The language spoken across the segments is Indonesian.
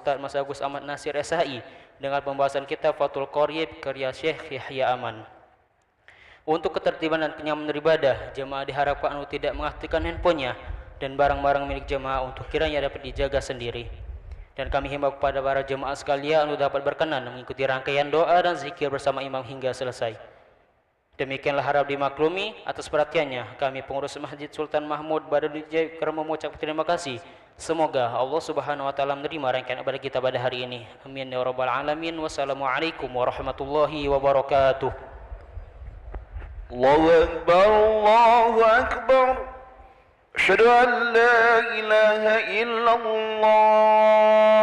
Ustaz Mas Agus Ahmad Nasir SHI dengan pembahasan kitab Fathul Qorib karya Syekh Yahya Aman. Untuk ketertiban dan kenyamanan beribadah, jemaah diharapkan untuk tidak mengaktifkan handphonenya dan barang-barang milik jemaah untuk kiranya dapat dijaga sendiri. Dan kami himbau kepada para jemaah sekalian untuk dapat berkenan mengikuti rangkaian doa dan zikir bersama imam hingga selesai. Demikianlah harap dimaklumi. Atas perhatiannya, kami pengurus Masjid Sultan Mahmud Badrudin kerana mengucapkan terima kasih. Semoga Allah Subhanahu wa taala menerima rangkaian ibadah kita pada hari ini. Amin ya rabbal alamin. Wassalamualaikum warahmatullahi wabarakatuh. Allahu akbar, Allahu akbar. Asyhadu an la ilaha illallah.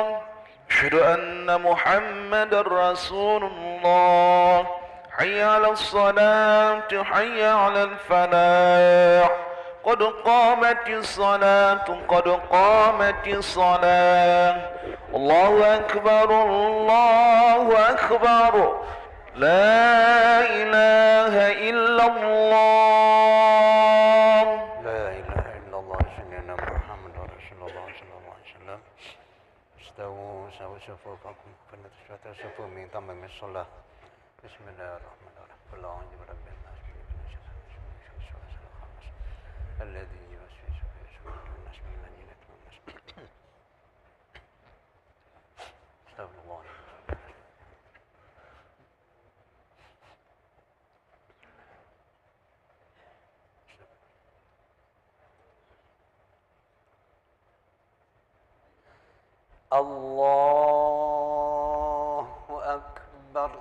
Asyhadu anna Muhammadar Rasulullah. حي على الصلاة حي على الفلاح قد قامت الصلاة قد قامت الصلاة الله أكبر الله أكبر لا إله إلا الله لا إله إلا الله سيدنا محمد رسول الله صلى الله عليه وسلم استووا سووا صفوفكم فلتشهدوا صفوا من تمام الصلاة بسم الله الرحمن الرحيم قل أعوذ برب الناس من شر الوسواس الذي يوسوس في صدور الناس من المدينة والناس استغفر الله الله أكبر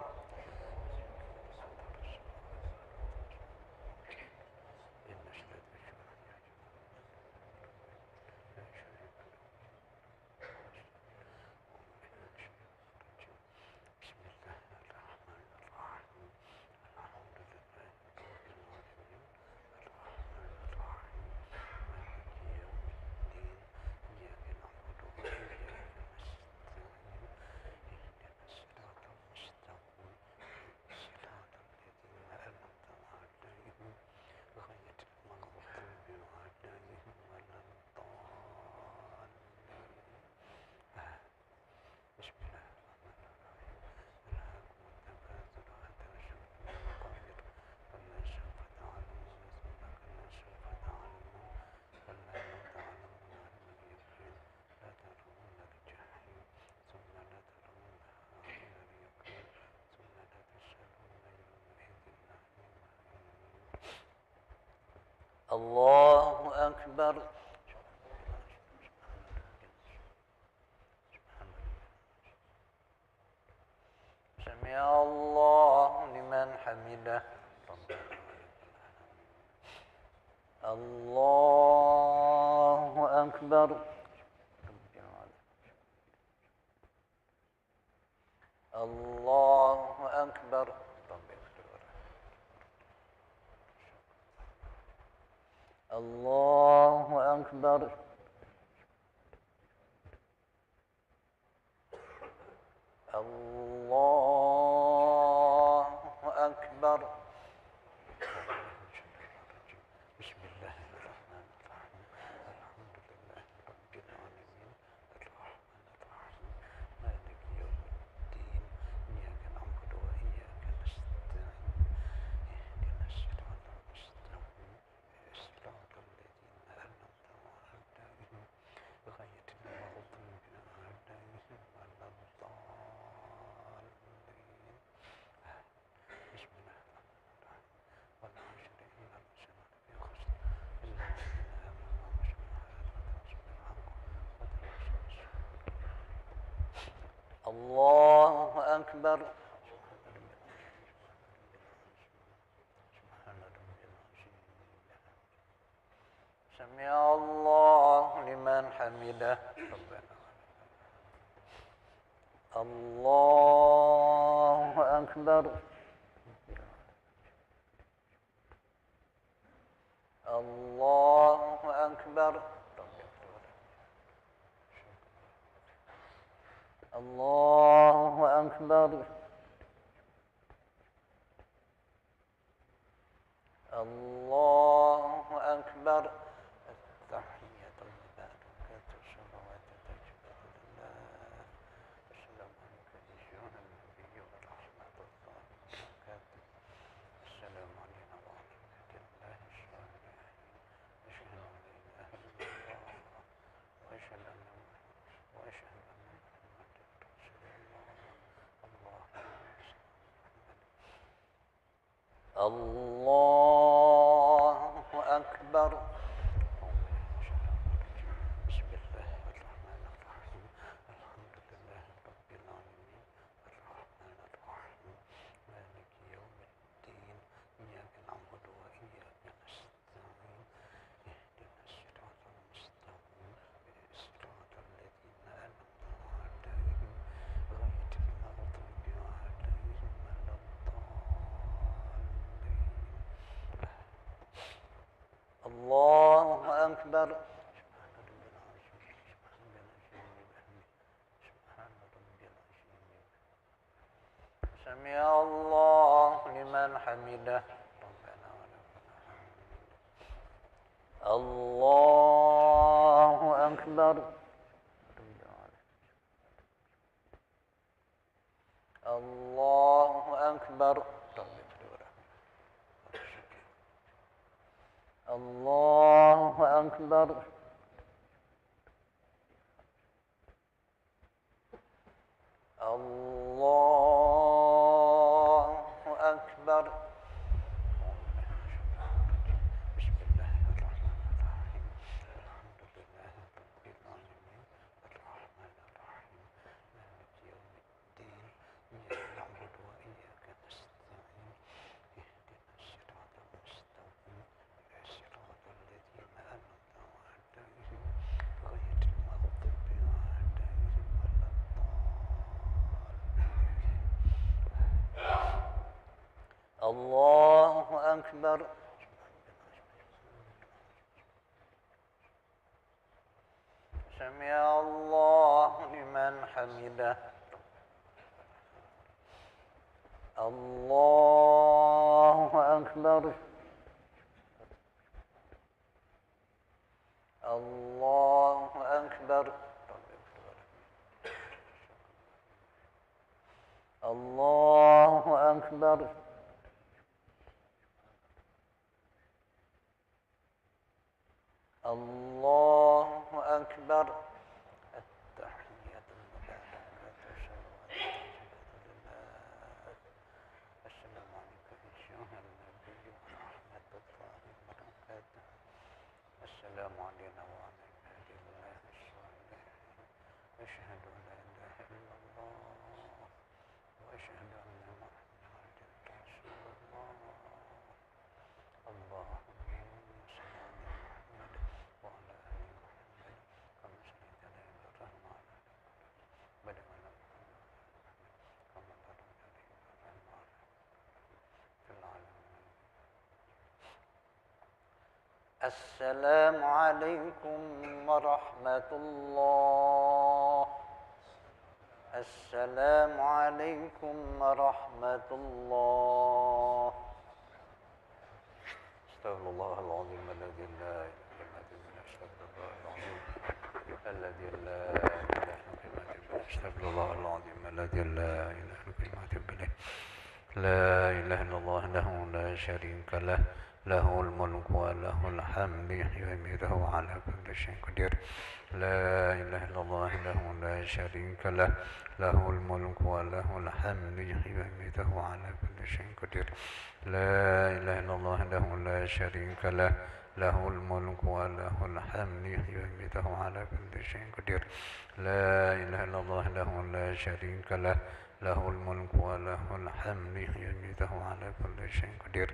الله أكبر سمع الله لمن حمده الله أكبر الله أكبر الله أكبر الله أكبر بسم الله الرحمن الرحيم الحمد لله رب العالمين الرحمن الرحيم مالك يوم الدين إياك نعبد وإياك نستعين اهدنا الصراط المستقيم صراط الذين أنعمت عليهم غير المغضوب عليهم ولا الضالين بسم الله الرحمن الرحيم والعصر إن الإنسان لفي خسر إلا الذين آمنوا وعملوا الصالحات وتواصوا بالحق وتواصوا بالصبر الله أكبر سبحان ربي العظيم سمع الله لمن حمده ربنا الله أكبر الله أكبر الله أكبر الله أكبر التحية المباركة الصلوات الطيبة لله الله أكبر. بسم الله الرحمن الرحيم. الحمد لله رب العالمين الرحمن الرحيم مالك يوم الدين إياك نعبد وإياك نستعين اهدنا الصراط المستقيم صراط الذين أنعمت عليهم غير المغضوب عليهم ولا الضالين. الله أكبر. سمع الله لمن حمده. ربنا ولك الحمد. الله أكبر. الله أكبر. الله أكبر. الله أكبر. بسم الله الرحمن الرحيم. الحمد لله رب العالمين الرحمن الرحيم مالك يوم الدين إياك نعبد وإياك نستعين اهدنا الصراط المستقيم صراط الذين أنعمت عليهم غير المغضوب عليهم ولا الضالين. الله أكبر. سمع الله لمن حمده. الله أكبر. الله أكبر. الله أكبر. الله أكبر. التحيات المباركات السلام عليكم أيها النبي ورحمة الله وبركاته. السلام علينا وعلى عباد الله الصالحين. أشهد أن لا إله إلا الله وأشهد أن محمدا رسول الله. اللهم صل على محمد وعلى آل محمد كما صليت على إبراهيم وعلى آل إبراهيم كما باركت على إبراهيم وعلى في العالمين. السلام عليكم ورحمة الله. السلام عليكم ورحمة الله. استغفر الله العظيم الذي لا إله إلا هو. استغفر الله العظيم الذي لا إله إلا هو. استغفر الله العظيم الذي لا إله إلا هو. لا إله إلا الله له لا شريك له له الملك وله الحمد يحيي ويميت وهو على كل شيء قدير. لا إله إلا الله له لا شريك له له الملك وله الحمد يحيي ويميت وهو على كل شيء قدير. لا إله إلا الله له لا شريك له له الملك وله الحمد يحيي ويميت وهو على كل شيء قدير. لا إله إلا الله له لا شريك له له الملك وله الحمد يحيي ويميت وهو على كل شيء قدير.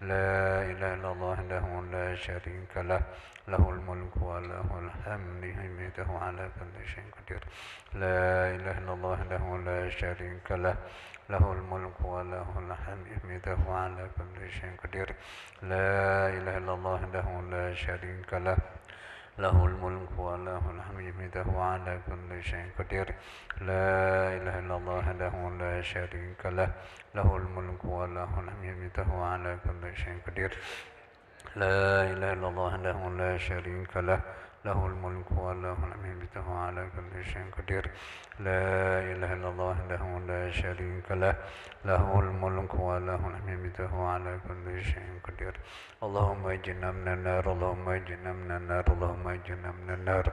لا إله إلا الله له لا شريك له له الملك وله الحمد يحيي ويميت وهو على كل شيء قدير. لا إله إلا الله له لا شريك له له الملك وله الحمد يحيي وهو على كل شيء قدير. لا إله إلا الله له لا شريك له له الملك وله الحمد يحيي وهو على كل شيء قدير. لا إله إلا الله له لا شريك له له الملك وله الحمد يحيي وهو على كل شيء قدير. لا إله إلا الله له لا شريك له له الملك وله الحمد وهو على كل شيء قدير. لا إله إلا الله له لا شريك له له الملك وله الحمد وهو على كل شيء قدير. اللهم اجعلنا من النار. اللهم اجعلنا من النار. اللهم اجعلنا من النار.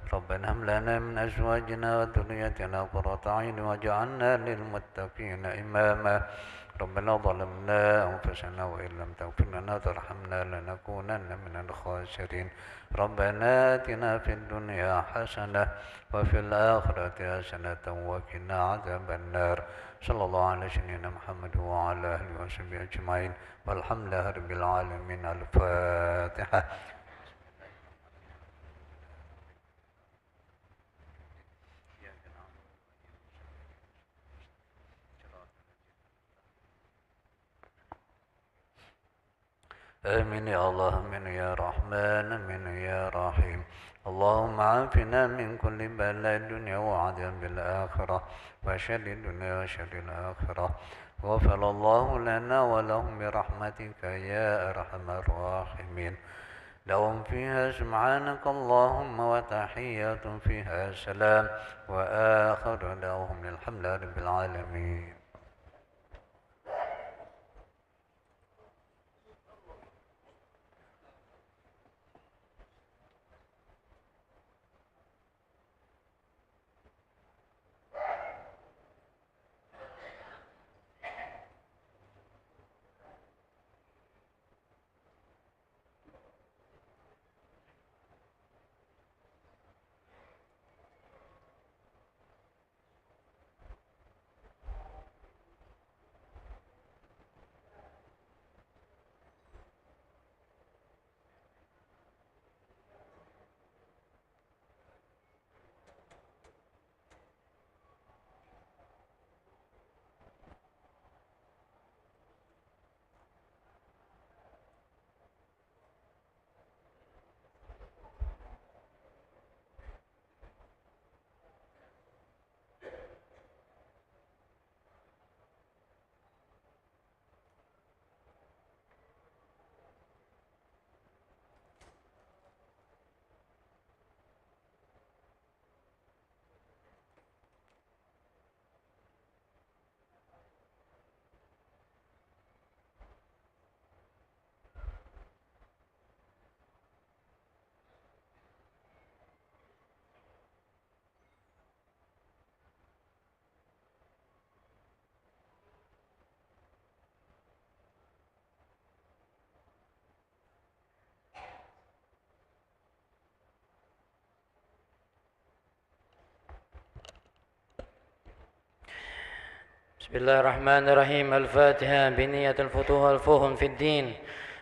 ربنا هب لنا من أزواجنا وذريتنا قرة أعين واجعلنا للمتقين إماما ربنا ظلمنا أنفسنا وإن لم تغفر لنا وترحمنا لنكونن من الخاسرين ربنا آتنا في الدنيا حسنة وفي الآخرة حسنة وقنا عذاب النار صلى الله على سيدنا محمد وعلى آله وصحبه أجمعين والحمد لله رب العالمين. الفاتحة. آمين يا الله، آمين يا رحمن، آمين يا رحيم. اللهم عافنا من كل بلاء الدنيا وعذاب الآخرة وشر الدنيا وشر الآخرة. غفر الله لنا ولهم برحمتك يا أرحم الراحمين. لهم فيها سبحانك اللهم وتحيات فيها سلام وآخر لهم الحمد لله رب العالمين. بسم الله الرحمن الرحيم. الفاتحة. بنية الفتوح والفهم في الدين.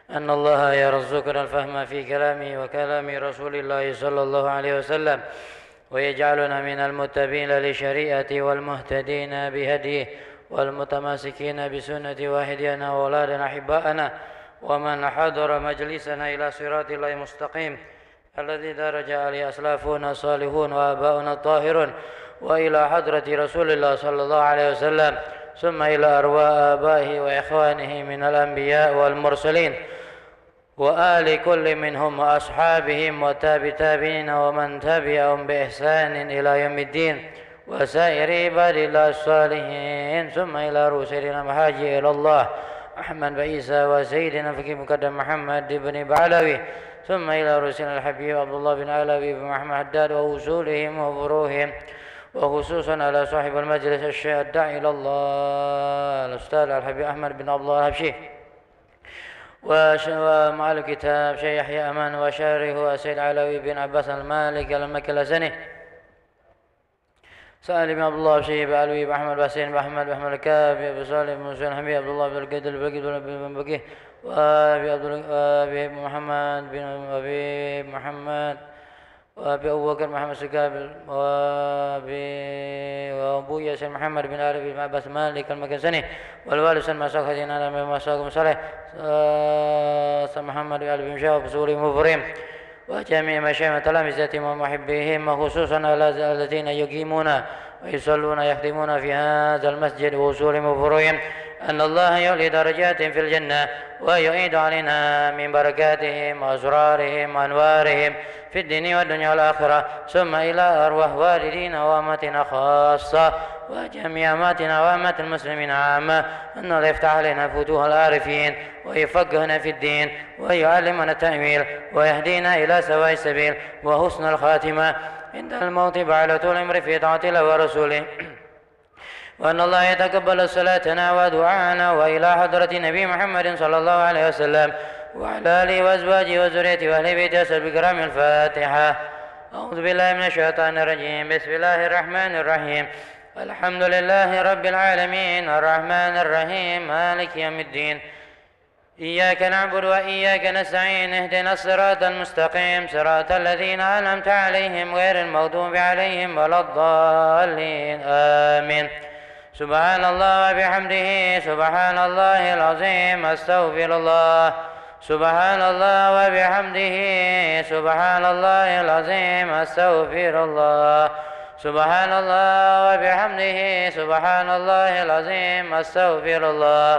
أن الله يرزقنا الفهم في كلامه وكلام رسول الله صلى الله عليه وسلم، ويجعلنا من المتبين لشريعته والمهتدين بهديه والمتماسكين بسنة واحدنا وأولادنا أحباءنا ومن حضر مجلسنا إلى صراط الله المستقيم الذي درج عليه أسلافنا الصالحون وآباؤنا الطاهرون، وإلى حضرة رسول الله صلى الله عليه وسلم، ثم إلى أرواح آبائه وإخوانه من الأنبياء والمرسلين وآل كل منهم وأصحابهم وتابعين ومن تبعهم بإحسان إلى يوم الدين، وسائر عباد الله الصالحين، ثم إلى رسلنا محاجي إلى الله أحمد عيسى وسيدنا فقيه مقدم محمد بن بعلوي، ثم إلى رسلنا الحبيب عبد الله بن علوي بن محمد حداد ووصولهم وفروهم، وخصوصا على صاحب المجلس الشيخ الداعي إلى الله الأستاذ الحبيب أحمد بن عبد الله الحبشي، ومع الكتاب شيخ يحيى أمان وشارحه السيد علوي بن عباس المالك المكي الأزني، سالم بن عبد الله الشيخ علوي بن أحمد بن أحمد بن أحمد الكافي بن صالح بن حسين حميد عبد الله بن القيد البقي بن بقي وأبي محمد بن أبي محمد وأبي أبو بكر محمد سكاب وأبو ياسر محمد بن عربي بن عباس مالك المكنسني، والوالد سلمى ساخذين على مساق صالح محمد بن علي بن شاوب بسوري مفرم، وجميع مشايخ تلامذتهم ومحبيهم، وخصوصا على الذين يقيمون ويصلون يخدمون في هذا المسجد وصول مفروهم، أن الله يعلي درجاتهم في الجنة ويعيد علينا من بركاتهم وأسرارهم وأنوارهم في الدين والدنيا والآخرة، ثم إلى أرواح والدينا وأمتنا خاصة وجميع أماتنا وأمات المسلمين عامة، أن الله يفتح علينا فتوح العارفين ويفقهنا في الدين ويعلمنا التأويل ويهدينا إلى سواء السبيل وحسن الخاتمة، عند الموت بعد طول العمر في طاعة الله ورسوله، وأن الله يتقبل صلاتنا ودعاءنا وإلى حضرة نبي محمد صلى الله عليه وسلم وعلى آله وأزواجه وذريته وأهل بيته بكرام الفاتحة. أعوذ بالله من الشيطان الرجيم. بسم الله الرحمن الرحيم. الحمد لله رب العالمين الرحمن الرحيم مالك يوم الدين. إياك نعبد وإياك نستعين. اهدنا الصراط المستقيم صراط الذين أنعمت عليهم غير المغضوب عليهم ولا الضالين آمين. سبحان الله وبحمده سبحان الله العظيم أستغفر الله. سبحان الله وبحمده سبحان الله العظيم أستغفر الله. سبحان الله وبحمده سبحان الله العظيم أستغفر الله.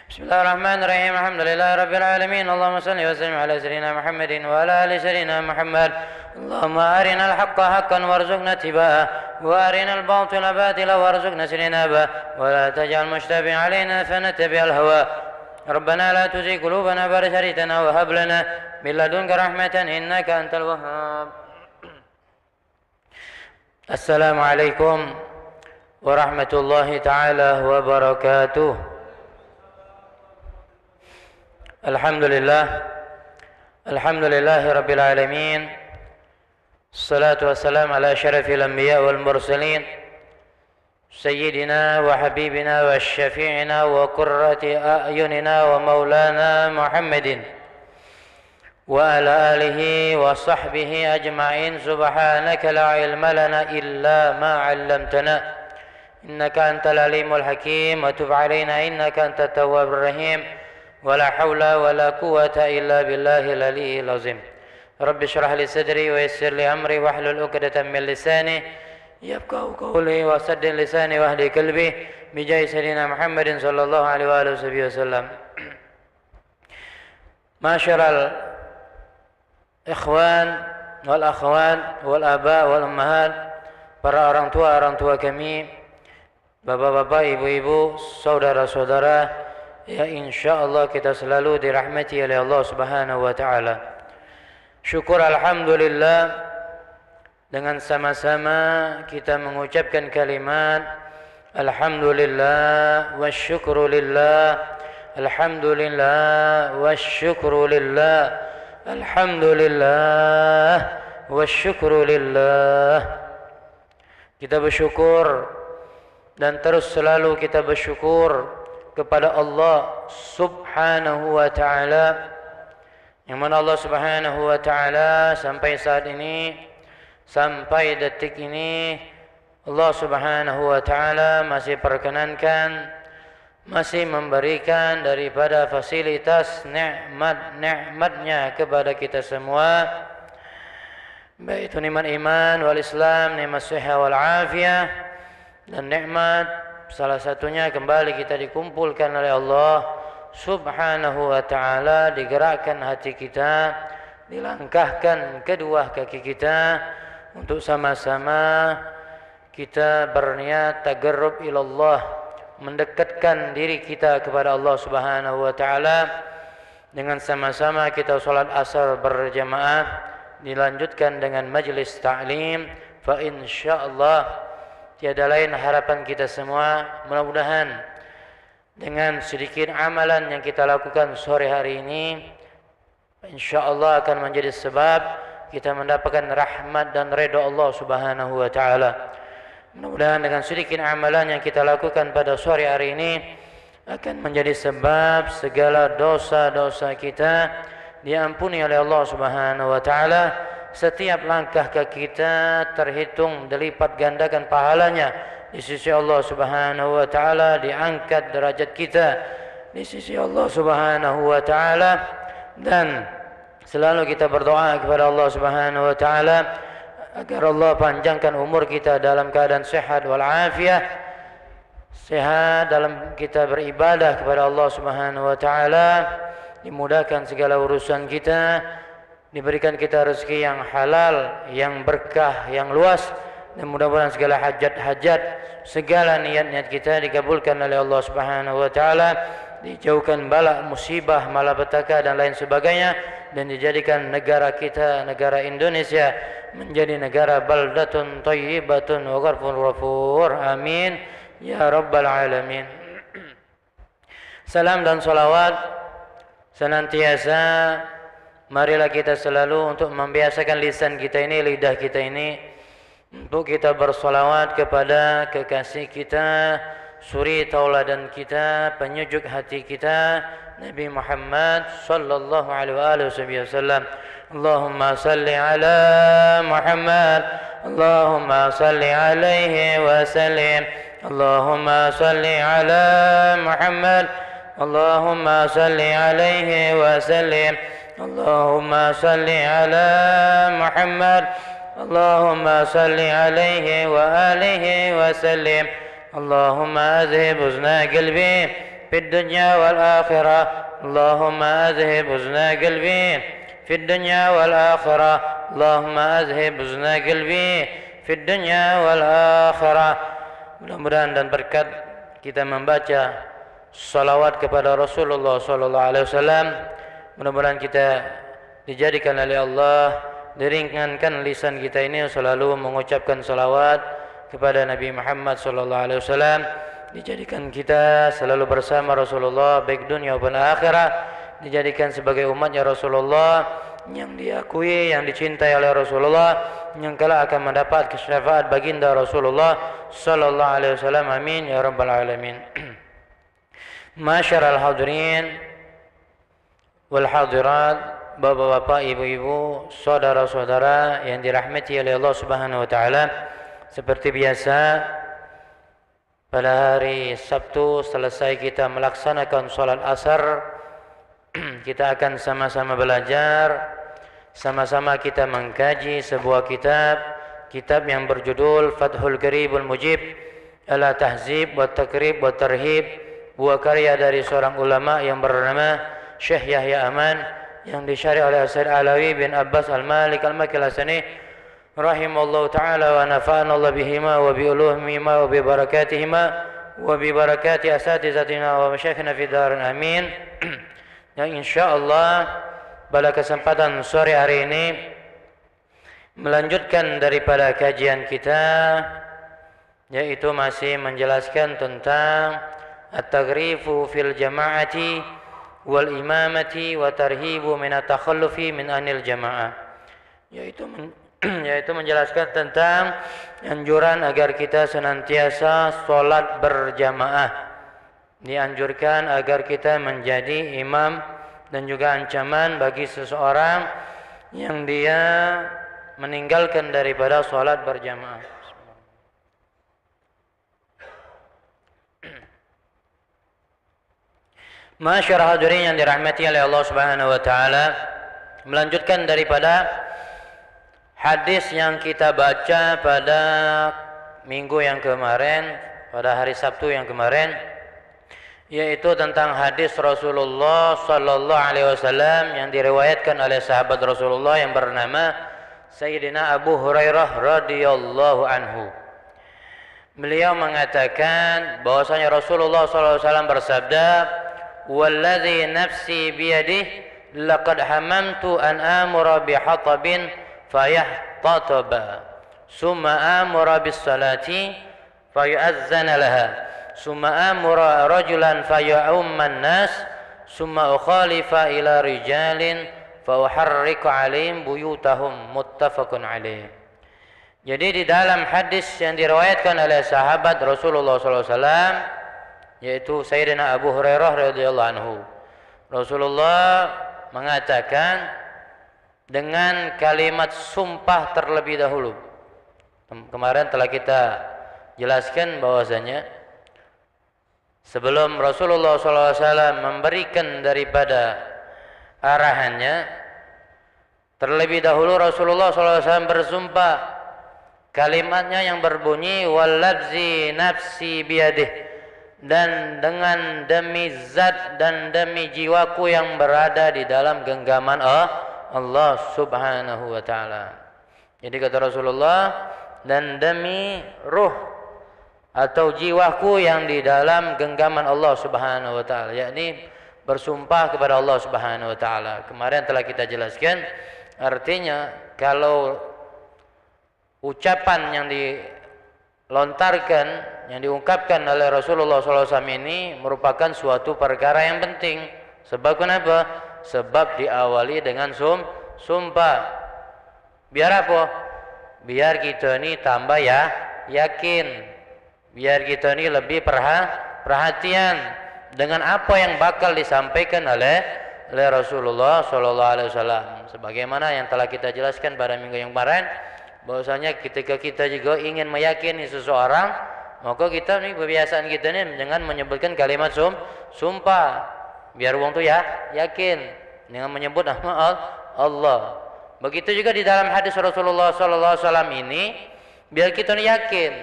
بسم الله الرحمن الرحيم. الحمد لله رب العالمين. اللهم صل وسلم على سيدنا محمد وعلى آل سيدنا محمد. اللهم أرنا الحق حقا وارزقنا اتباعه وأرنا الباطل باطلا وارزقنا اجتنابه ولا تجعل مشتبه علينا فنتبع الهوى. ربنا لا تزغ قلوبنا بعد إذ هديتنا وهب لنا من لدنك رحمة إنك أنت الوهاب. السلام عليكم ورحمة الله تعالى وبركاته. الحمد لله رب العالمين. الصلاة والسلام على أشرف الأنبياء والمرسلين سيدنا وحبيبنا وشفيعنا وقرة أعيننا ومولانا محمد وعلى آله وصحبه أجمعين. سبحانك لا علم لنا إلا ما علمتنا إنك أنت العليم الحكيم وتب علينا إنك أنت التواب الرحيم ولا حول ولا قوة إلا بالله العلي العظيم. رب اشرح لي صدري ويسر لي أمري واحلل عقدة من لساني يفقهوا قولي وسدد لساني واهدي قلبي بجاه سيدنا محمد صلى الله عليه وآله وسلم. Masyarul ikhwan wal akhwat wal aba wal ummahat, para orang tua kami, bapak-bapak, ibu-ibu, saudara-saudara, ya insyaallah kita selalu dirahmati oleh Allah Subhanahu wa taala. Syukur alhamdulillah, dengan sama-sama kita mengucapkan kalimat alhamdulillah wasyukrulillah, alhamdulillah wasyukrulillah, alhamdulillah wasyukrulillah. Kita bersyukur dan terus selalu kita bersyukur kepada Allah Subhanahu wa taala, yang mana Allah Subhanahu wa taala sampai saat ini, sampai detik ini, Allah Subhanahu wa taala masih perkenankan, masih memberikan daripada fasilitas nikmat-nikmatnya kepada kita semua, baik itu nikmat iman wal Islam, nikmat sehat wal afiyah, dan nikmat salah satunya kembali kita dikumpulkan oleh Allah Subhanahu wa ta'ala, digerakkan hati kita, dilangkahkan kedua kaki kita untuk sama-sama kita berniat tagarrub ilallah, mendekatkan diri kita kepada Allah Subhanahu wa ta'ala. Dengan sama-sama kita salat asar berjamaah, dilanjutkan dengan majlis ta'lim, fa insyaallah tiada lain harapan kita semua, mudah-mudahan dengan sedikit amalan yang kita lakukan sore hari ini, insyaallah akan menjadi sebab kita mendapatkan rahmat dan redha Allah Subhanahu wa taala. Mudah-mudahan dengan sedikit amalan yang kita lakukan pada sore hari ini akan menjadi sebab segala dosa-dosa kita diampuni oleh Allah Subhanahu wa taala. Setiap langkah kaki kita terhitung dilipat gandakan pahalanya di sisi Allah Subhanahu wa taala, diangkat derajat kita di sisi Allah Subhanahu wa taala, dan selalu kita berdoa kepada Allah Subhanahu wa taala agar Allah panjangkan umur kita dalam keadaan sehat wal afiyah, sehat dalam kita beribadah kepada Allah Subhanahu wa taala, dimudahkan segala urusan kita, diberikan kita rezeki yang halal, yang berkah, yang luas, dan mudah-mudahan segala hajat-hajat, segala niat-niat kita dikabulkan oleh Allah Subhanahu wa taala. dijauhkan bala, musibah, malapetaka dan lain sebagainya, dan dijadikan negara kita, negara Indonesia menjadi negara baldatun thayyibatun wa ghafurur ghafur. Amin ya rabbal alamin. Salam dan salawat senantiasa marilah kita selalu untuk membiasakan lisan kita ini, lidah kita ini, untuk kita bersolawat kepada kekasih kita, suri tauladan kita, penyujuk hati kita, Nabi Muhammad sallallahu alaihi wasallam. Allahumma salli ala Muhammad, Allahumma salli alaihi wasallam, Allahumma salli ala Muhammad, Allahumma salli alaihi wasallam, Allahumma salli ala Muhammad, Allahumma salli alaihi wa alihi wasallam. Allahumma adhib huzna qalbi fid dunya wal akhirah, Allahumma adhib huzna qalbi fid dunya wal akhirah, Allahumma adhib huzna qalbi fid dunya wal akhirah. Mudah-mudahan dan berkat kita membaca salawat kepada Rasulullah sallallahu alaihi wasallam, mudah-mudahan kita dijadikan oleh Allah, diringankan lisan kita ini selalu mengucapkan salawat kepada Nabi Muhammad sallallahu alaihi wasallam, dijadikan kita selalu bersama Rasulullah baik dunia maupun akhirat, dijadikan sebagai umatnya Rasulullah yang diakui, yang dicintai oleh Rasulullah, yang kelak akan mendapat syafaat baginda Rasulullah sallallahu alaihi wasallam. Amin ya rabbal alamin. Masyarul hadirin wal hadirat, bapak-bapak, ibu-ibu, saudara-saudara yang dirahmati oleh Allah Subhanahu wa taala. Seperti biasa, pada hari Sabtu selesai kita melaksanakan salat asar, kita akan sama-sama belajar, sama-sama kita mengkaji sebuah kitab yang berjudul Fathul Qaribul Mujib ala Tahzib wa Takrib wa Tarhib, buah karya dari seorang ulama yang bernama Syekh Yahya Aman, yang disyarih oleh Said Alawi bin Abbas Al-Malik Al-Makilasani rahimallahu ta'ala wa nafa'ana Allah bihima wa bi uluhihima wa bi barakatihima wa bi barakati asatizatina wa masyayikhina fi darin. Amin. Yang insyaallah pada kesempatan sore hari ini melanjutkan daripada kajian kita, yaitu masih menjelaskan tentang at-taghrifu fil jama'ati wal imamati wa tarhibu min at-takhallufi min anil jama'ah, yaitu menjelaskan tentang anjuran agar kita senantiasa sholat berjamaah, dianjurkan agar kita menjadi imam, dan juga ancaman bagi seseorang yang dia meninggalkan daripada sholat berjamaah. Masyarakat hadirin yang dirahmati oleh Allah Subhanahu wa taala, melanjutkan daripada hadis yang kita baca pada minggu yang kemarin, pada hari Sabtu yang kemarin, yaitu tentang hadis Rasulullah sallallahu alaihi wasallam yang diriwayatkan oleh sahabat Rasulullah yang bernama Sayyidina Abu Hurairah radhiyallahu anhu. Beliau mengatakan bahwasanya Rasulullah sallallahu alaihi wasallam bersabda, "Walladzi nafsi biyadihi laqad hamamtu an amura bihatabin fayahtataba summa amura bis salati fayu'azzana laha summa amura rajulan fayu'umman nas summa ukhalifa ila rijalin fa uharriku alaihim buyutahum." Muttafaqun alaih. Jadi di dalam hadis yang diriwayatkan oleh sahabat Rasulullah sallallahu alaihi wasallam, yaitu Sayyidina Abu Hurairah radhiyallahu anhu, Rasulullah mengatakan dengan kalimat sumpah terlebih dahulu. Kemarin telah kita jelaskan bahwasanya sebelum Rasulullah SAW memberikan daripada arahannya, terlebih dahulu Rasulullah SAW bersumpah, kalimatnya yang berbunyi walladzi nafsi biyadih, dan dengan demi zat dan demi jiwaku yang berada di dalam genggaman Allah Subhanahu wa taala. Jadi kata Rasulullah, dan demi ruh atau jiwaku yang di dalam genggaman Allah Subhanahu wa taala, yakni bersumpah kepada Allah Subhanahu wa taala. Kemarin telah kita jelaskan, artinya kalau ucapan yang dilontarkan, yang diungkapkan oleh Rasulullah SAW ini merupakan suatu perkara yang penting. Sebab kenapa? Sebab diawali dengan sumpah. Biar apa? Biar kita ini tambah yakin. Biar kita ini lebih perhatian dengan apa yang bakal disampaikan oleh Rasulullah SAW. Sebagaimana yang telah kita jelaskan pada minggu yang kemarin, bahwasanya ketika kita juga ingin meyakini seseorang, maka kita nih kebiasaan kita nih dengan menyebutkan kalimat sumpah. Biar orang tu yakin dengan menyebut nama Allah. Begitu juga di dalam hadis Rasulullah SAW ini, biar kita nih yakin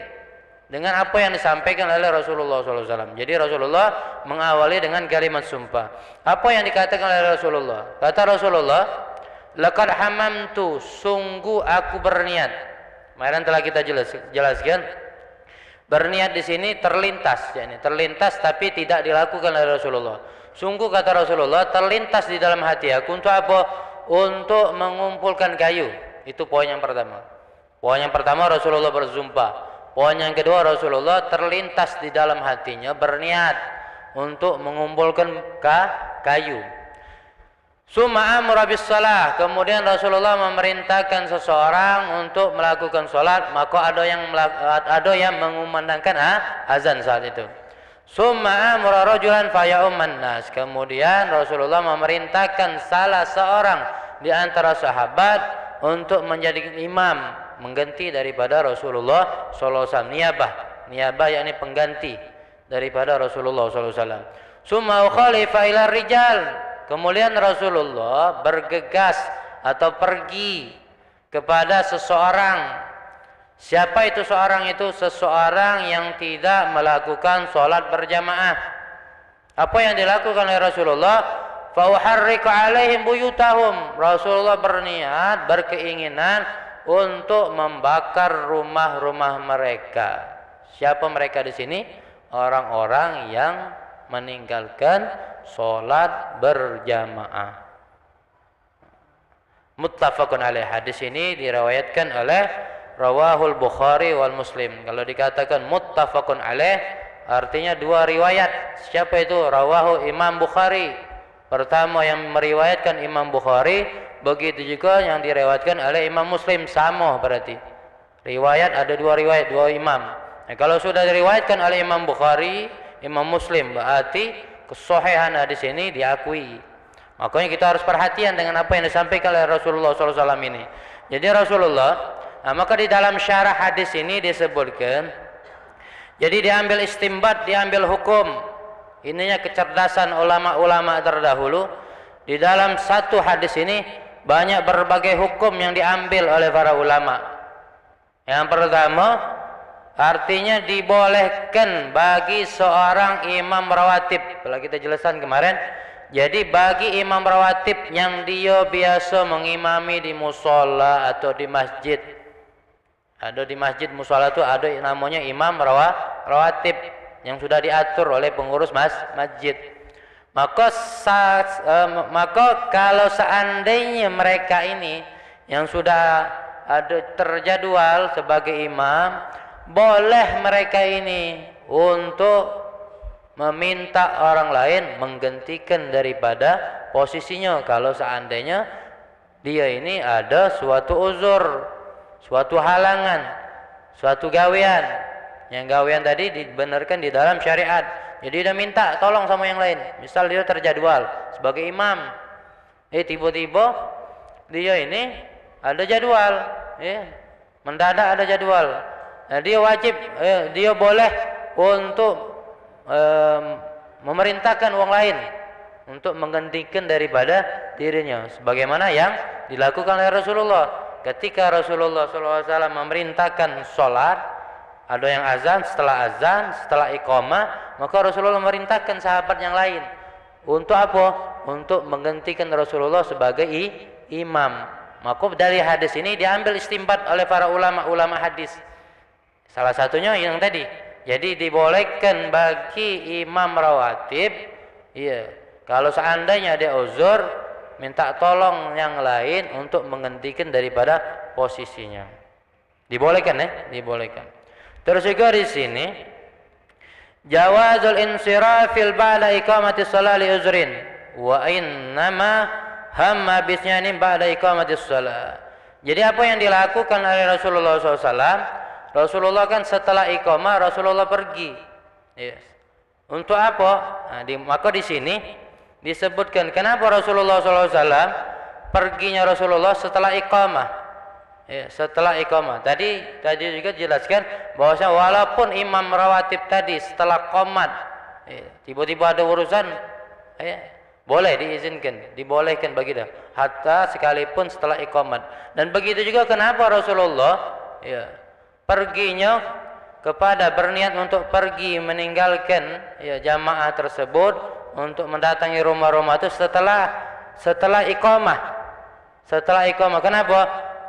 dengan apa yang disampaikan oleh Rasulullah SAW. Jadi Rasulullah mengawali dengan kalimat sumpah. Apa yang dikatakan oleh Rasulullah? Kata Rasulullah, laqad hamamtu, sungguh aku berniat. Kemarin telah kita jelaskan. Berniat di sini terlintas, yakni terlintas tapi tidak dilakukan oleh Rasulullah. Sungguh kata Rasulullah, terlintas di dalam hati aku untuk apa? Untuk mengumpulkan kayu. Itu poin yang pertama. Poin yang pertama Rasulullah bersumpah. Poin yang kedua Rasulullah terlintas di dalam hatinya berniat untuk mengumpulkan kayu. Summa amara bis shalah, kemudian Rasulullah memerintahkan seseorang untuk melakukan salat, maka ada yang mengumandangkan azan saat itu. Summa amara rajulan fayauman nas, kemudian Rasulullah memerintahkan salah seorang di antara sahabat untuk menjadi imam, mengganti daripada Rasulullah SAW. Niyabah yakni pengganti daripada Rasulullah SAW. Summa khalifa ila rijal, kemudian Rasulullah bergegas atau pergi kepada seseorang. Siapa itu seorang itu? Seseorang yang tidak melakukan sholat berjamaah. Apa yang dilakukan oleh Rasulullah? Fa uharriku alaihim buyutahum. Rasulullah berniat, berkeinginan untuk membakar rumah-rumah mereka. Siapa mereka di sini? Orang-orang yang meninggalkan sholat berjamaah. Muttafaqun alaih. Hadis ini diriwayatkan oleh Rawahul Bukhari wal Muslim. Kalau dikatakan muttafaqun alaih, artinya dua riwayat. Siapa itu? Rawahu Imam Bukhari. Pertama yang meriwayatkan Imam Bukhari, begitu juga yang diriwayatkan oleh Imam Muslim, sama berarti. Riwayat ada dua riwayat, dua imam. Nah, kalau sudah diriwayatkan oleh Imam Bukhari, Imam Muslim, berarti kesahihan hadis ini diakui. Makanya kita harus perhatian dengan apa yang disampaikan oleh Rasulullah SAW ini. Jadi Rasulullah, maka di dalam syarah hadis ini disebutkan, jadi diambil istimbat, diambil hukum. Ininya kecerdasan ulama-ulama terdahulu. Di dalam satu hadis ini banyak berbagai hukum yang diambil oleh para ulama. Yang pertama, artinya dibolehkan bagi seorang imam rawatib. Kalau kita jelaskan kemarin, jadi bagi imam rawatib yang dia biasa mengimami di musola atau di masjid. Ada di masjid musola itu ada namanya imam rawatib yang sudah diatur oleh pengurus masjid. Maka kalau seandainya mereka ini yang sudah ada terjadwal sebagai imam, boleh mereka ini untuk meminta orang lain menggantikan daripada posisinya kalau seandainya dia ini ada suatu uzur, suatu halangan, suatu gawean. Yang gawean tadi dibenarkan di dalam syariat. Jadi dia minta tolong sama yang lain. Misal dia terjadwal sebagai imam, tiba-tiba dia ini ada jadwal, mendadak ada jadwal. Nah, dia wajib, dia boleh untuk memerintahkan orang lain untuk menggantikan daripada dirinya. Sebagaimana yang dilakukan oleh Rasulullah. Ketika Rasulullah SAW memerintahkan sholat, ada yang azan, setelah iqamah, maka Rasulullah memerintahkan sahabat yang lain untuk apa? Untuk menggantikan Rasulullah sebagai imam. Maka dari hadis ini diambil istimbat oleh para ulama-ulama hadis. Salah satunya yang tadi, Jadi dibolehkan bagi imam rawatib, ya, kalau seandainya dia uzur, minta tolong yang lain untuk menggantikan daripada posisinya. Dibolehkan ya, dibolehkan. Terus juga di sini jawazul insirafil ba'da iqamatis shalah li uzrin wa innama hamma bisnyanin ba'da iqamatis shalah. Jadi apa yang dilakukan oleh Rasulullah SAW? Rasulullah kan setelah iqamah Rasulullah pergi. Yes. Untuk apa? Nah, maka di sini disebutkan kenapa Rasulullah SAW perginya Rasulullah setelah iqamah. Ya, setelah iqamah. Tadi juga jelaskan bahwasanya walaupun imam rawatib tadi setelah qomat, ya, tiba-tiba ada urusan, ya, boleh diizinkan, dibolehkan bagi dia. Hatta sekalipun setelah iqamat. Dan begitu juga kenapa Rasulullah, ya, perginya kepada berniat untuk pergi meninggalkan, ya, jamaah tersebut untuk mendatangi rumah-rumah itu setelah iqamah. Setelah iqamah. Kenapa?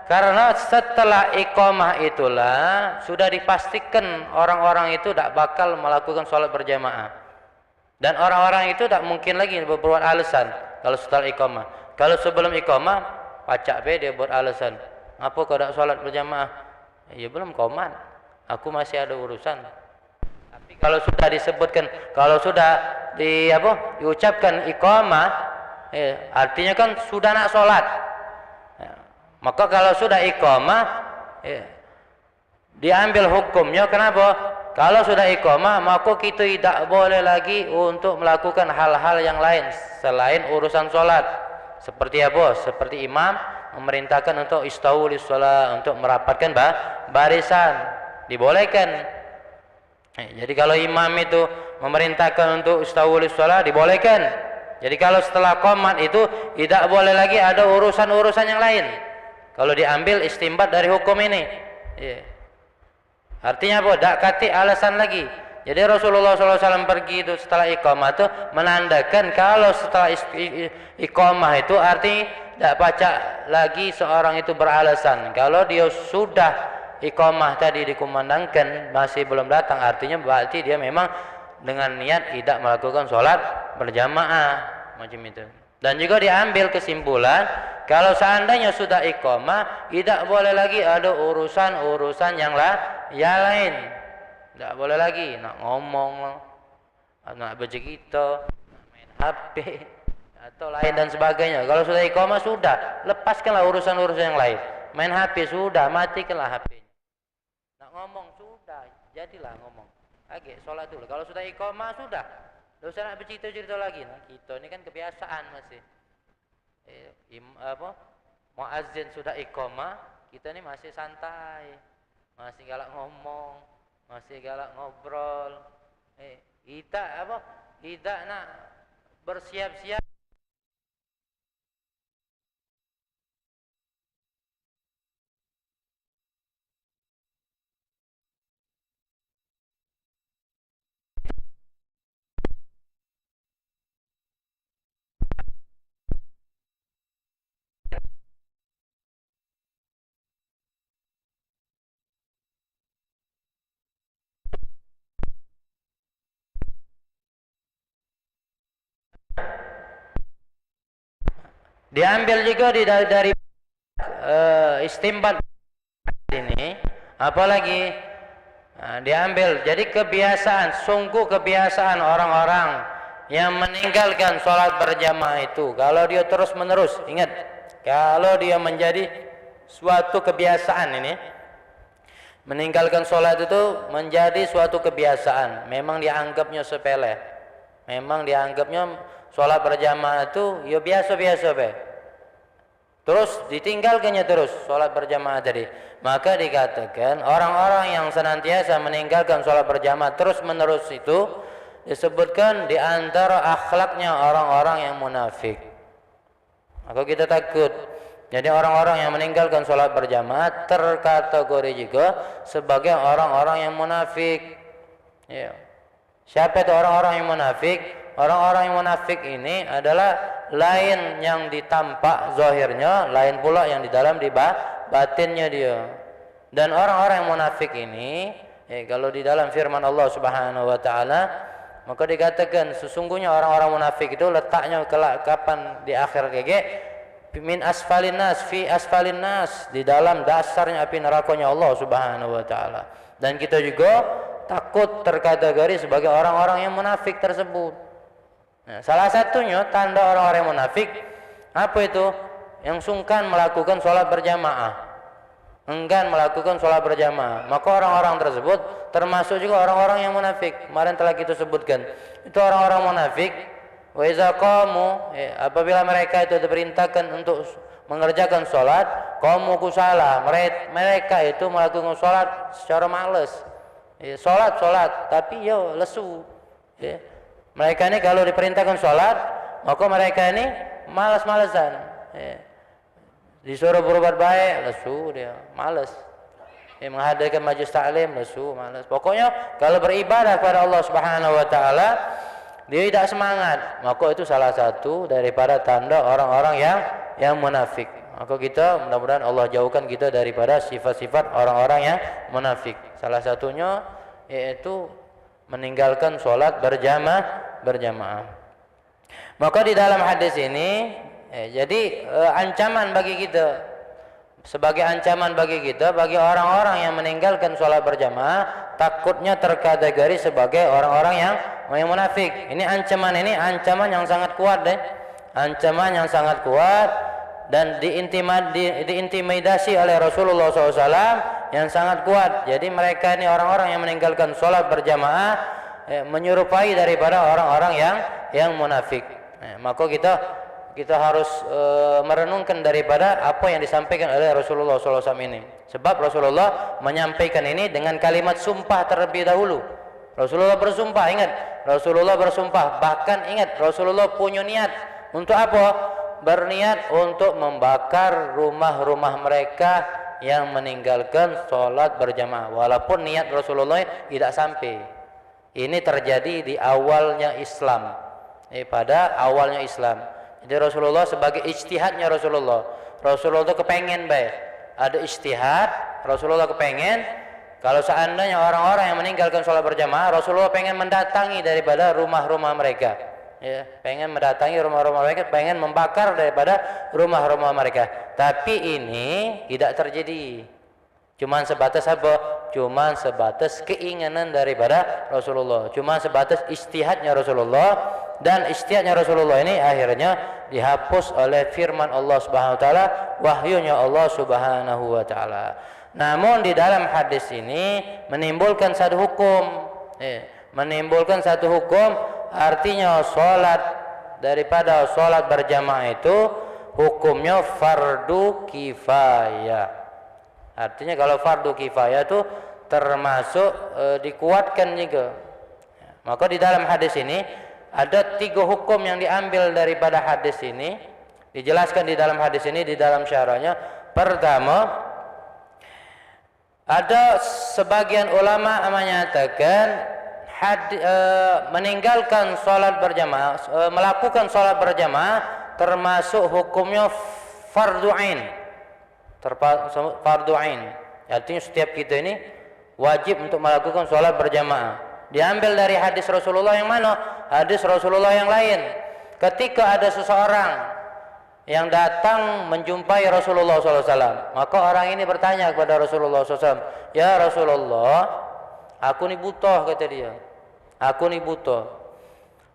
Karena setelah iqamah itulah sudah dipastikan orang-orang itu tidak bakal melakukan sholat berjamaah. Dan orang-orang itu tidak mungkin lagi berbuat alasan kalau setelah iqamah. Kalau sebelum iqamah, pacak dia buat alasan. Apa kau tidak sholat berjamaah? Ya belum qomat. Aku masih ada urusan. Tapi kalau sudah disebutkan, kalau sudah diucapkan iqamah, ya, artinya kan sudah nak sholat. Ya, maka kalau sudah iqamah, ya, diambil hukumnya. Kenapa? Kalau sudah iqamah, maka kita tidak boleh lagi untuk melakukan hal-hal yang lain selain urusan sholat. Seperti apa? Seperti imam memerintahkan untuk istawu lis shalah, untuk merapatkan barisan, dibolehkan. Jadi kalau imam itu memerintahkan untuk istawu lis shalah, dibolehkan. Jadi kalau setelah qomat itu tidak boleh lagi ada urusan-urusan yang lain. Kalau diambil istimbat dari hukum ini, ya. Artinya apa? Tak kati alasan lagi. Jadi Rasulullah SAW pergi itu setelah iqamah itu menandakan kalau setelah iqamah itu arti tidak pacak lagi seorang itu beralasan. Kalau dia sudah iqamah tadi dikumandangkan masih belum datang, artinya berarti dia memang dengan niat tidak melakukan sholat berjamaah macam itu. Dan juga diambil kesimpulan kalau seandainya sudah iqamah tidak boleh lagi ada urusan-urusan yang lain. Tidak boleh lagi nak ngomong, nak bercerita, nak main HP atau lain dan sebagainya. Kalau sudah iqamah sudah, lepaskanlah urusan-urusan yang lain. Main HP sudah, matikanlah HP-nya. Nak ngomong sudah, jadilah ngomong. Agak sholat dulu. Kalau sudah iqamah sudah, tidak usah nak bercerita-cerita lagi. Nah, kita ini kan kebiasaan masih. Muazzin sudah iqamah, kita ini masih santai, masih galak ngomong, masih galak ngobrol. Kita tidak nak bersiap-siap. Diambil juga dari istimbat ini, apalagi diambil. Jadi kebiasaan, sungguh kebiasaan orang-orang yang meninggalkan sholat berjamaah itu, kalau dia terus menerus, ingat, kalau dia menjadi suatu kebiasaan ini, meninggalkan sholat itu menjadi suatu kebiasaan, memang dianggapnya sepele, memang dianggapnya sholat berjamaah itu ya biasa-biasa be. Terus ditinggalkannya terus sholat berjamaah tadi. Maka dikatakan orang-orang yang senantiasa meninggalkan sholat berjamaah terus menerus itu disebutkan di antara akhlaknya orang-orang yang munafik. Maka kita takut. Jadi orang-orang yang meninggalkan sholat berjamaah terkategori juga sebagai orang-orang yang munafik. Ya. Siapa itu orang-orang yang munafik? Orang-orang yang munafik ini adalah lain yang ditampak zahirnya, lain pula yang di dalam di batinnya dia. Dan orang-orang yang munafik ini Kalau di dalam firman Allah Subhanahu wa taala, maka dikatakan sesungguhnya orang-orang munafik itu letaknya kelak kapan di akhir min asfalin nas, fi asfalin nas, di dalam dasarnya api nerakanya Allah Subhanahu wa taala. Dan kita juga takut terkategori sebagai orang-orang yang munafik tersebut. Nah, salah satunya tanda orang-orang munafik apa itu? Yang sungkan melakukan sholat berjamaah, enggan melakukan sholat berjamaah. Maka orang-orang tersebut termasuk juga orang-orang yang munafik. Kemarin telah kita sebutkan, itu orang-orang munafik. Wa iza qamu, apabila mereka itu diperintahkan untuk mengerjakan sholat, qamu kusala, mereka itu melakukan sholat secara malas. Sholat, tapi lesu. Mereka ini kalau diperintahkan sholat, maka mereka ini malas-malasan. Disuruh berbuat baik, lesu dia, malas. Menghadirkan majlis taklim, lesu, malas. Pokoknya kalau beribadah kepada Allah Subhanahu wa taala, dia tidak semangat. Maka itu salah satu daripada tanda orang-orang yang munafik. Maka kita mudah-mudahan Allah jauhkan kita daripada sifat-sifat orang-orang yang munafik. Salah satunya yaitu meninggalkan sholat berjamaah. Maka di dalam hadis ini jadi ancaman bagi kita, sebagai ancaman bagi kita, bagi orang-orang yang meninggalkan sholat berjamaah, takutnya terkategori sebagai orang-orang yang munafik. Ini ancaman yang sangat kuat deh. Ancaman yang sangat kuat dan diintimidasi oleh Rasulullah SAW yang sangat kuat. Jadi mereka ini orang-orang yang meninggalkan sholat berjamaah menyerupai daripada orang-orang yang munafik. Maka kita harus merenungkan daripada apa yang disampaikan oleh Rasulullah SAW ini. Sebab Rasulullah menyampaikan ini dengan kalimat sumpah terlebih dahulu. Rasulullah bersumpah, ingat, Rasulullah bersumpah, bahkan ingat Rasulullah punya niat untuk apa? Berniat untuk membakar rumah-rumah mereka yang meninggalkan sholat berjamaah. Walaupun niat Rasulullah tidak sampai. Ini terjadi di awalnya Islam. Pada awalnya Islam. Jadi Rasulullah sebagai ijtihadnya Rasulullah itu kepengen baik. Ada ijtihad, Rasulullah kepengen kalau seandainya orang-orang yang meninggalkan sholat berjamaah, Rasulullah pengen mendatangi daripada rumah-rumah mereka. Pengen mendatangi rumah-rumah mereka, pengen membakar daripada rumah-rumah mereka. Tapi ini tidak terjadi. Cuman sebatas apa? Cuman sebatas keinginan daripada Rasulullah. Cuman sebatas ijtihadnya Rasulullah. Dan ijtihadnya Rasulullah ini akhirnya dihapus oleh firman Allah Subhanahu wa taala, wahyunya Allah Subhanahu wa taala. Namun di dalam hadis ini menimbulkan satu hukum. Menimbulkan satu hukum, artinya sholat daripada sholat berjamaah itu hukumnya fardu kifayah. Artinya kalau fardu kifayah itu termasuk dikuatkan juga. Maka di dalam hadis ini ada 3 hukum yang diambil daripada hadis ini, dijelaskan di dalam hadis ini di dalam syarahnya. Pertama, ada sebagian ulama menyatakan meninggalkan sholat berjamaah, melakukan sholat berjamaah termasuk hukumnya fardu ain. Fardu ain. Artinya setiap kita ini wajib untuk melakukan sholat berjamaah. Diambil dari hadis Rasulullah yang mana? Hadis Rasulullah yang lain. Ketika ada seseorang yang datang menjumpai Rasulullah SAW, maka orang ini bertanya kepada Rasulullah SAW, ya Rasulullah, aku ni butuh, kata dia. Aku ni butuh.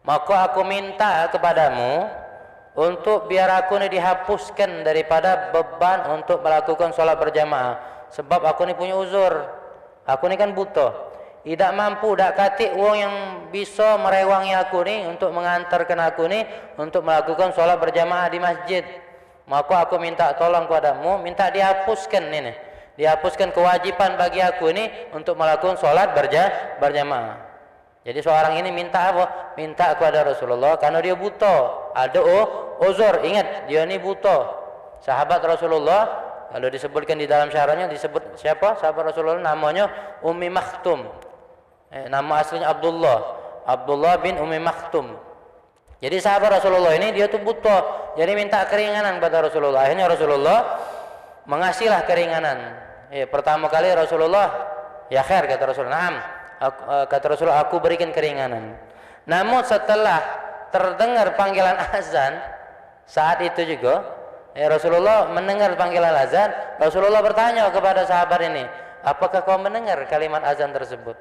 Maka aku minta kepadamu untuk biar aku ni dihapuskan daripada beban untuk melakukan sholat berjamaah. Sebab aku ni punya uzur. Aku ni kan butuh. Tidak mampu, tak katik uang yang bisa merewangi aku ni untuk mengantarkan aku ni untuk melakukan sholat berjamaah di masjid. Maka aku minta tolong kepadamu, minta dihapuskan ini. Dihapuskan kewajiban bagi aku ini untuk melakukan sholat berjamaah. Jadi seorang ini minta apa? Minta kepada Rasulullah karena dia buta. Ada uzur. Ingat, dia ini buta. Sahabat Rasulullah, kalau disebutkan di dalam syarahnya disebut siapa? Sahabat Rasulullah namanya Ummi Maktum. Nama aslinya Abdullah bin Ummi Maktum. Jadi sahabat Rasulullah ini dia tuh buta. Jadi minta keringanan kepada Rasulullah. Akhirnya Rasulullah mengasihlah keringanan. Pertama kali Rasulullah Ya khair, kata Rasul. Naam, kata Rasul, aku berikan keringanan. Namun setelah terdengar panggilan azan, saat itu juga Rasulullah mendengar panggilan azan. Rasulullah bertanya kepada sahabat ini, apakah kau mendengar kalimat azan tersebut?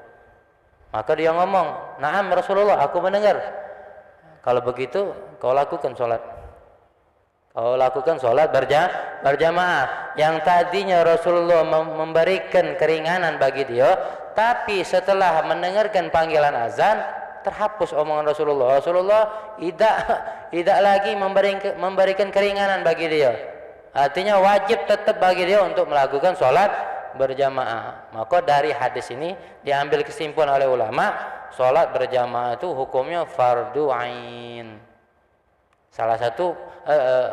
Maka dia ngomong, naam Rasulullah, aku mendengar. Kalau begitu kau lakukan sholat. Kau lakukan sholat berjamaah. Yang tadinya Rasulullah memberikan keringanan bagi dia, tapi setelah mendengarkan panggilan azan, terhapus omongan Rasulullah. Rasulullah tidak lagi memberikan keringanan bagi dia. Artinya wajib tetap bagi dia untuk melakukan sholat berjamaah. Maka dari hadis ini diambil kesimpulan oleh ulama, sholat berjamaah itu hukumnya fardu ain. Salah satu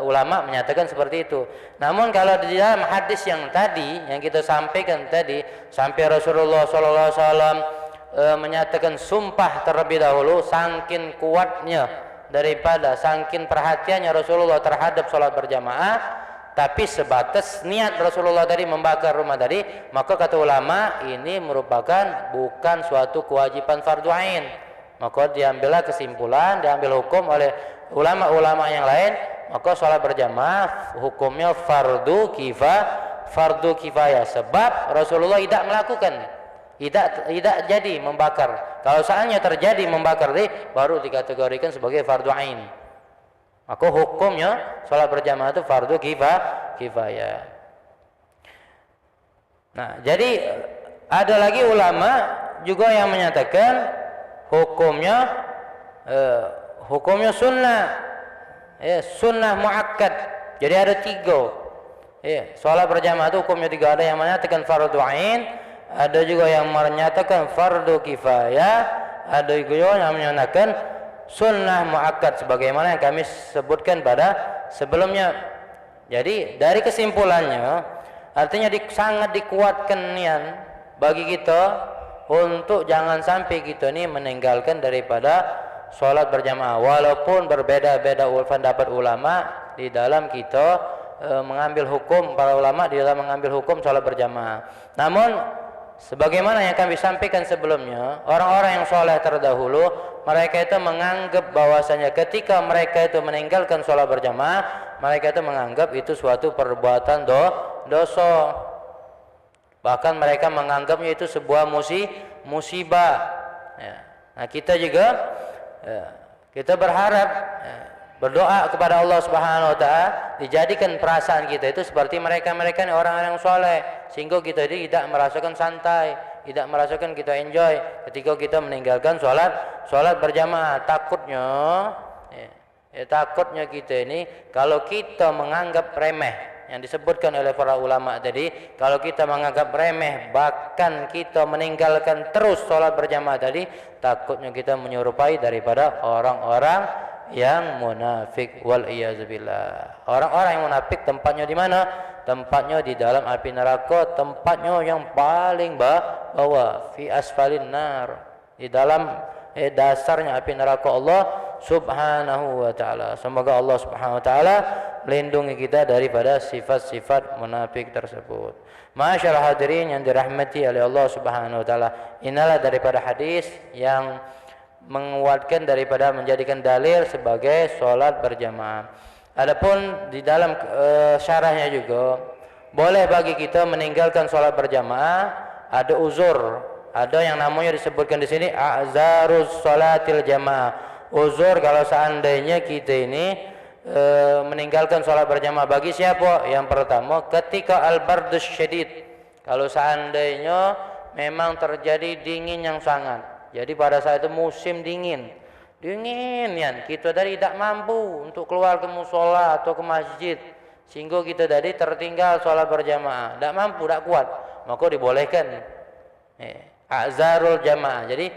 ulama menyatakan seperti itu. Namun kalau di dalam hadis yang tadi yang kita sampaikan tadi, sampai Rasulullah SAW menyatakan sumpah terlebih dahulu, saking kuatnya daripada saking perhatiannya Rasulullah terhadap sholat berjamaah, tapi sebatas niat Rasulullah tadi membakar rumah tadi, maka kata ulama ini merupakan bukan suatu kewajiban fardu ain. Maka diambillah kesimpulan, diambil hukum oleh ulama-ulama yang lain, maka sholat berjamaah hukumnya fardu kifayah, sebab Rasulullah tidak melakukan, tidak jadi membakar. Kalau seandainya terjadi membakar baru dikategorikan sebagai fardu ain. Maka hukumnya sholat berjamaah itu fardu kifayah. Nah, jadi ada lagi ulama juga yang menyatakan hukumnya sunnah, sunnah muakkad. Jadi ada 3. Sholat berjamaah itu hukumnya 3. Ada yang menyatakan fardu ain, ada juga yang menyatakan fardu kifayah, ada juga yang menyatakan sunnah muakkad sebagaimana yang kami sebutkan pada sebelumnya. Jadi dari kesimpulannya, artinya sangat dikuatkan niat bagi kita untuk jangan sampai kita ini meninggalkan daripada sholat berjamaah, walaupun berbeda-beda pendapat ulama di dalam kita mengambil hukum, para ulama di dalam mengambil hukum sholat berjamaah. Namun sebagaimana yang kami sampaikan sebelumnya, orang-orang yang soleh terdahulu, mereka itu menganggap bahwasanya ketika mereka itu meninggalkan sholat berjamaah, mereka itu menganggap itu suatu perbuatan dosa. Bahkan mereka menganggapnya itu sebuah musibah. Nah, kita juga kita berharap berdoa kepada Allah Subhanahu wa taala dijadikan perasaan kita itu seperti mereka-mereka ini orang-orang yang soleh, sehingga kita tidak merasakan santai, tidak merasakan kita enjoy ketika kita meninggalkan sholat berjamaah. Takutnya kita ini kalau kita menganggap remeh yang disebutkan oleh para ulama tadi, kalau kita menganggap remeh bahkan kita meninggalkan terus sholat berjamaah tadi, takutnya kita menyerupai daripada orang-orang yang munafik, wal iyazubillah. Orang-orang yang munafik tempatnya di mana? Tempatnya di dalam api neraka, tempatnya yang paling bawah, fi asfalin nar, di dalam dasarnya api neraka Allah Subhanahu wa taala. Semoga Allah Subhanahu wa taala lindungi kita daripada sifat-sifat munafik tersebut. Masyaallah hadirin yang dirahmati oleh Allah Subhanahu wa taala, inilah daripada hadis yang menguatkan daripada menjadikan dalil sebagai sholat berjamaah. Adapun di dalam syarahnya juga boleh bagi kita meninggalkan sholat berjamaah, ada uzur, ada yang namanya disebutkan di sini a'zarus sholatil jamaah. Uzur kalau seandainya kita ini meninggalkan sholat berjamaah. Bagi siapa? Yang pertama, ketika al-bardus syadid, kalau seandainya memang terjadi dingin yang sangat. Jadi pada saat itu musim dingin ya, kita tadi tidak mampu untuk keluar ke musola atau ke masjid, sehingga kita tadi tertinggal sholat berjamaah, tidak mampu, tidak kuat, maka dibolehkan a'zarul jamaah. Jadi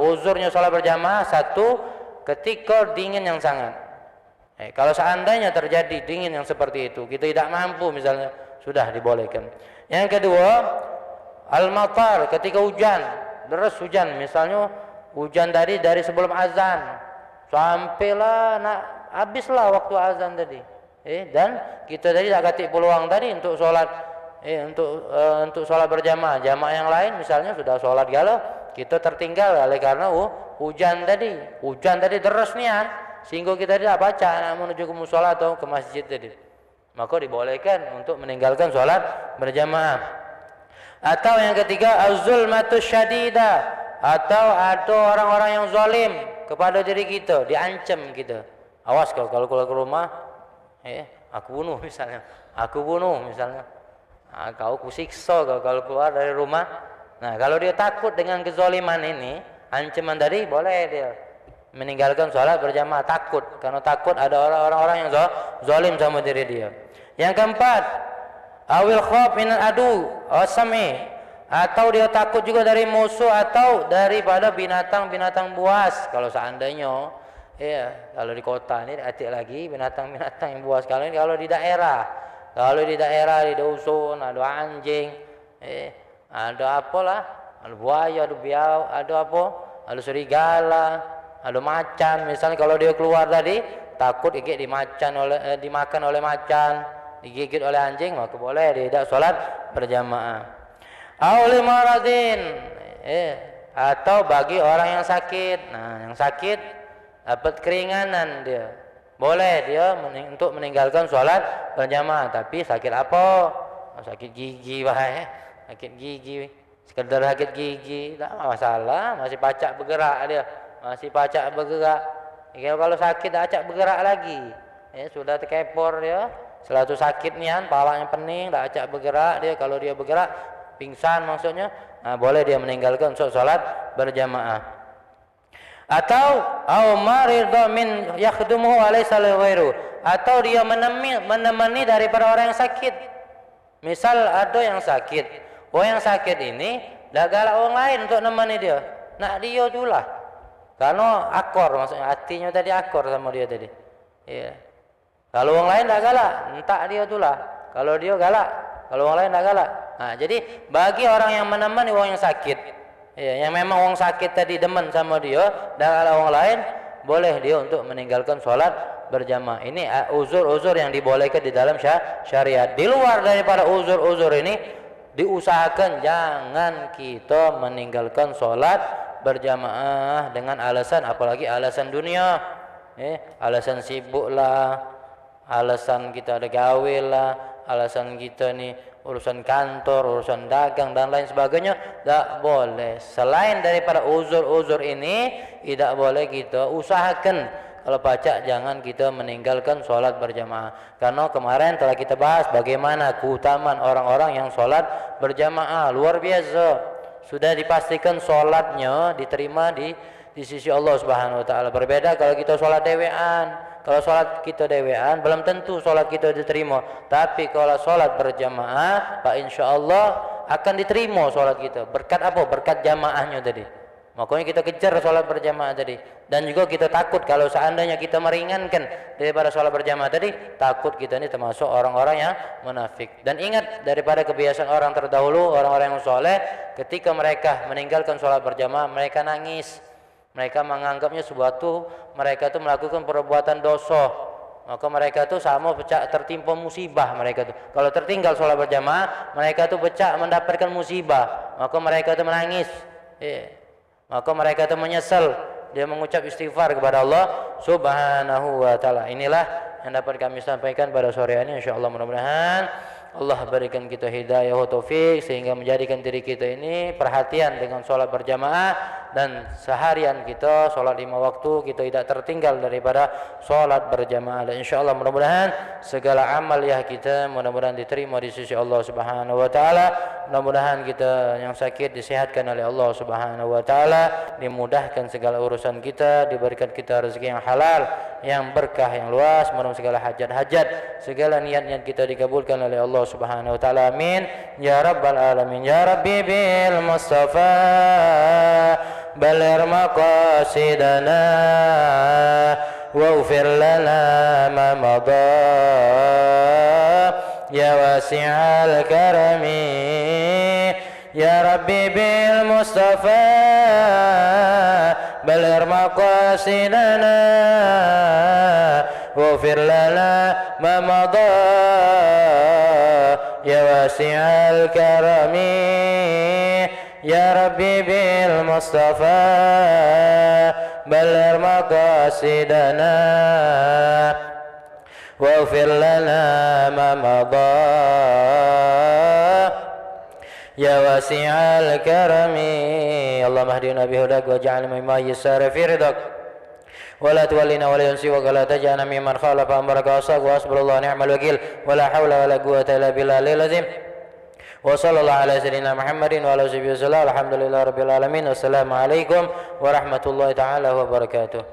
uzurnya sholat berjamaah satu, ketika dingin yang sangat. Kalau seandainya terjadi dingin yang seperti itu, kita tidak mampu misalnya, sudah dibolehkan. Yang kedua, al-matar, ketika hujan, deras hujan, misalnya hujan dari sebelum azan sampailah habislah waktu azan tadi, dan kita tadi tak katik peluang tadi untuk sholat untuk sholat berjamaah. Jamaah yang lain misalnya sudah sholat galau, kita tertinggal oleh karena hujan tadi deras nian, sehingga kita tidak baca menuju ke musola atau ke masjid tadi. Maka dibolehkan untuk meninggalkan sholat berjamaah. Atau yang ketiga, az-zulmatu syadida, atau ada orang-orang yang zalim kepada diri kita, diancam kita. Awas kalau keluar ke rumah, aku bunuh misalnya. Kau kusiksa kalau keluar dari rumah. Nah, kalau dia takut dengan kezaliman ini, ancaman tadi, boleh dia meninggalkan sholat berjamaah. Karena takut ada orang-orang yang zalim sama diri dia. Yang keempat, awil khawf minal adu asami, atau dia takut juga dari musuh atau daripada binatang-binatang buas. Kalau seandainya kalau di kota ini hati lagi binatang-binatang yang buas. Kalau di daerah di dusun ada anjing, ada apalah, ada buaya, ada biau, ada serigala, ada macan. Misalnya kalau dia keluar tadi takut dimakan oleh macan, digigit oleh anjing, maka boleh dia tidak sholat berjamaah. Auli maradin, atau bagi orang yang sakit. Nah, yang sakit dapat keringanan dia, boleh dia untuk meninggalkan sholat berjamaah. Tapi sakit apa? Sakit gigi, sekedar sakit gigi, tak masalah, masih pacak bergerak dia, Kalau sakit tak acak bergerak lagi, sudah terkepor dia, selalu sakit nian, pawaknya pening, tak acak bergerak dia. Kalau dia bergerak, pingsan maksudnya, boleh dia meninggalkan sholat berjamaah. Atau maridha min yakhdumuhu alaysa ghairu, atau dia menemani daripada orang yang sakit. Misal ada yang sakit, yang sakit ini dah galak orang lain untuk menemani dia, nak dia tulah, karena akor, maksudnya hatinya tadi akor sama dia tadi. Kalau orang lain dah galak, entah dia tulah. Kalau dia galak, kalau orang lain dah galak. Nah, jadi bagi orang yang menemani orang yang sakit, yang memang orang sakit tadi demen sama dia, dan ada orang lain, boleh dia untuk meninggalkan sholat berjamaah. Ini uzur-uzur yang dibolehkan di dalam syariat. Di luar daripada uzur-uzur ini, diusahakan jangan kita meninggalkan sholat berjamaah dengan alasan, apalagi alasan dunia, alasan sibuk lah, alasan kita ada gawe lah, alasan kita ni urusan kantor, urusan dagang dan lain sebagainya. Tak boleh. Selain daripada uzur-uzur ini, tidak boleh kita usahakan kalau pacak jangan kita meninggalkan sholat berjamaah. Karena kemarin telah kita bahas bagaimana keutamaan orang-orang yang sholat berjamaah, luar biasa. Sudah dipastikan sholatnya diterima di sisi Allah Subhanahu Wa Taala. Berbeda kalau kita sholat dewean. Kalau sholat kita dewean, belum tentu sholat kita diterima. Tapi kalau sholat berjamaah, insya Allah akan diterima sholat kita. Berkat apa? Berkat jamaahnya tadi. Makanya kita kejar sholat berjamaah tadi. Dan juga kita takut kalau seandainya kita meringankan daripada sholat berjamaah tadi, takut kita ini termasuk orang-orang yang munafik. Dan ingat daripada kebiasaan orang terdahulu, orang-orang yang soleh, ketika mereka meninggalkan sholat berjamaah, mereka nangis. Mereka menganggapnya sesuatu, mereka itu melakukan perbuatan dosa. Maka mereka itu sama pecah tertimpa musibah mereka itu. Kalau tertinggal sholat berjamaah, mereka itu pecah mendapatkan musibah. Maka mereka itu menangis. Maka mereka itu menyesal. Dia mengucap istighfar kepada Allah Subhanahu Wa Taala. Inilah yang dapat kami sampaikan pada sore ini. InsyaAllah mudah-mudahan Allah berikan kita hidayah wa taufik sehingga menjadikan diri kita ini perhatian dengan sholat berjamaah, dan seharian kita sholat 5 waktu kita tidak tertinggal daripada sholat berjamaah. Dan insyaallah mudah-mudahan segala amal ya kita mudah-mudahan diterima di sisi Allah Subhanahu Wa Taala. Mudah-mudahan kita yang sakit disehatkan oleh Allah Subhanahu Wa Taala, dimudahkan segala urusan kita, diberikan kita rezeki yang halal, yang berkah, yang luas, mudah-mudahan segala hajat-hajat, segala niat-niat kita dikabulkan oleh Allah Subhanahu Wa Taala. Amin ya rabbal alamin. Ya Rabbi bil Mustafa baligh maqasidana waghfir lana ma madha ya wasi'al karami. Ya Rabbi bil Mustafa baligh maqasidana waghfir lana ma madha يا واسع الكرم يا ربي بالمصطفى بلغ مقاصدنا واغفر لنا ما مضى يا واسع الكرم اللهم اهدنا بهداك واجعلنا مما يسار في رضاك ولا تولنا ولا ينسوك ولا تجعلنا ممن خالف أمرك وعصاك وأصبر الله نعم الوكيل ولا حول ولا قوة إلا بالله العظيم وصلى الله على سيدنا محمد وعلى آله وسلم الحمد لله رب العالمين والسلام عليكم ورحمة الله تعالى وبركاته.